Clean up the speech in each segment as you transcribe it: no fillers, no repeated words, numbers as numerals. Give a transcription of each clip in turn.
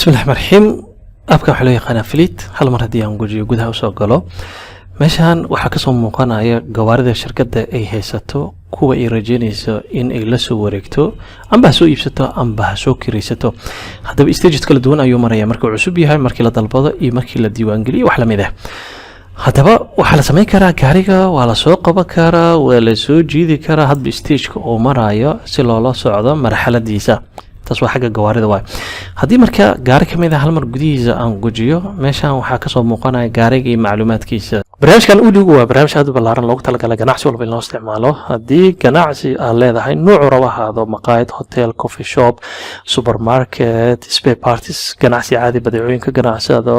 بسم الله الرحمن الرحيم. أبقى حلوة قناة فليت هل مرة دي أنجوجي وجودها وسوقله meeshaan waxaa ka soo muuqanaya gawaarida shirkadda ay haysato kuwa ay rajeynayso in ay la soo wareegto amba soo iibsato amba soo kiraysato. haddaba stages kala duwan ayuu maraya markuu cusub yahay, markii la dalbado iyo markii la diiwaan geliyo wax la mid ah. haddaba waxaa la samayn karaa gaariga waa la soo qaban karaa, waa la soo jiidi karaa hadba stageka uu marayo si loola socdo marxaladiisa. taas waa xagga gawaarida waay. haddii marka gaari ka mid ah hal mar gudihiisa aan gujiyo meeshaan waxaa ka soo muuqanaya gaariga iyo macluumaadkiisa. barnaamijkan udhigu waa barnaamij aad u ballaaran loogu talagalay ganacsi walba in loo isticmaalo. haddii ganacsi aad leedahay nuucu raba ahaado maqaayad, hotel, coffee shop, supermarket, spare parties, ganacsi caadi, badeecooyinka ganacsado,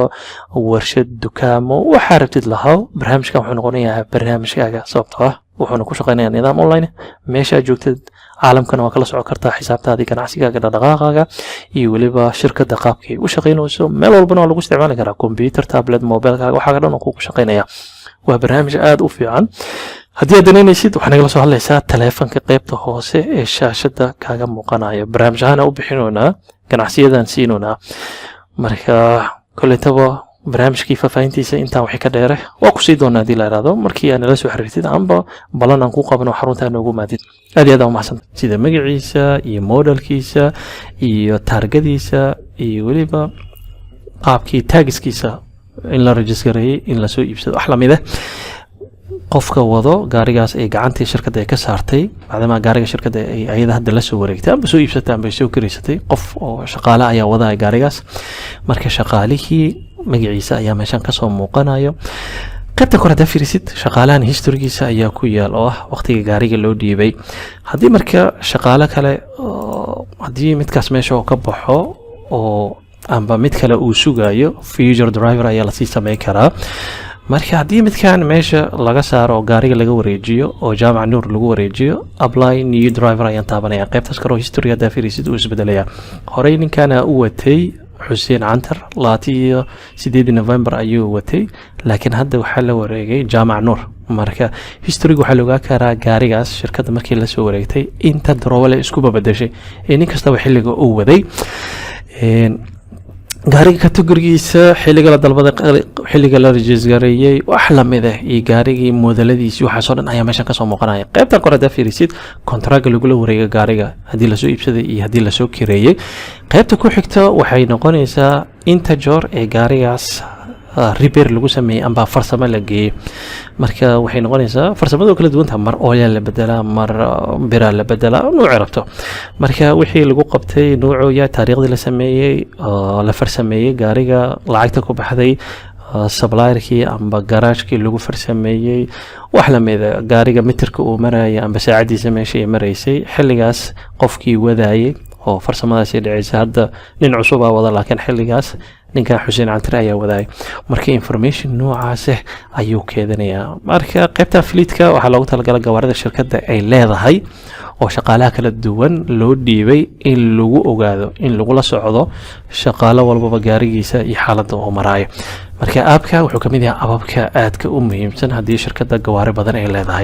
warshad, dukaamo, waxaa rabtid lahaw barnaamijkan wuxuu noqonayaa barnaamijkaaga sababtoo ah wuxuuna ku shaqaynayaa nidaam online meesha aad joogtid caalamkana waa kala socon kartaa xisaabtaadii ganacsigaaga, dhaqdhaqaaqaaga iyo weliba shirkadda qaabkay u shaqaynayso. meel walbana waa lagu isticmaali karaa computer, tablet, mobilkaaga waxaaga dhan uu ku shaqaynaya. waa barnaamij aad u fiican. haddii aad danaynaysid waxaa nagala soo hadlaysaa taleefanka qaybta hoose ee shaashada kaaga muuqanaya. barnaamij ahaan u bixinoonaa ganacsiyadan siinoonaa. marka koleytaba barnaamijkii faahfaahintiisa intaan wixii ka dheere waa ku sii doonaa haddii la yidhaahdo markii aad nala soo xiriirtid amba ballan aan ku qabno xarunta noogu maadid. aad iyo aad umahadsan sida magaciisa iyo modelkiisa iyo taargadiisa iyo weliba qaabkii taagiskiisa in la rejistareeyey in la soo iibsado wax lamid ah. qofka wado gaarigaas ay gacantii shirkadda ay ka saartay maadaama gaariga shirkadda ay ayada hadda la soo wareegtay amba soo iibsatay amba soo kiraysatay qof oo shaqaale ayaa wadaya gaarigaas. marka shaqaalihii magaciisa ayaa meeshan ka soo muuqanayo. qaybta kore haddaa fiirisid shaqaalahan historigiisa ayaa ku yaal oo ah waqtiga gaariga loo dhiibay. haddii marka shaqaale kale haddii midkaas meesha oo ka baxo oo amba mid kale uu sugayo future driver ayaa lasii samayn karaa. marka haddii midkan meesha laga saaro oo gaariga laga wareejiyo oo jaamac nuur lagu wareejiyo apply new driver ayaan taabanaya. qaybtaas kale oo history haddaa fiirisid uu isbedelaya. horey ninkana u watay xuseen cantar 28 November ayuu watay laakiin hadda waxaa la wareegay jaamac nuur. marka historyga waxaa la ogaa karaa gaarigaas shirkadda markii la soo wareegtay inta darowale isku babadashay ee nin kastaba xilliga uu waday. gaariga kategorigiisa xilliga la dalbaday, xilliga la rejistareeyay wax la mid ah iyo gaarigii modeladiisa waxa soo dhan ayaa meeshan ka soo muuqanaya. qaybtan kore haddaa fiirisid kontraaga lagula wareega gaariga haddii la soo iibsaday iyo haddii la soo kireeyay. qaybta ku xigta waxay noqonaysaa inta joor ee gaarigaas repair lagu sameeyay amba farsamo la geeyay. marka waxay noqonaysaa farsamada kala duwan tahay, mar oil la bedelaa, mar bira la bedelaa, nooc rabto. marka wixii lagu qabtay noocoya taariikhdii la sameeyay la farsameeyay gaariga, lacagta ku baxday, supplierkii amba garaajkii lagu farsameeyay wax la mid ah, gaariga mitirka uu marayay amba saacadiisa meesha ay maraysay, xilligaas qofkii wadayay oo farsamadaas ay dhacaysa. hadda nin cusub aa wada laakiin xilligaas ninkan xuseen cantar ayaa wadaay. marka information noocaas ayuu keedinayaa. marka qaybta fleetka waxaa loogu talagalay gawaarida shirkadda ay leedahay oo shaqaalaha kala duwan loo dhiibay in lagu ogaado, in lagula socdo shaqaalo walbaba gaarigiisa iyo xaaladda uu maraayo. marka aabka wuxuu ka mid yahay ababka aadka u muhiimsan haddii shirkadda gawaari badan ay leedahay.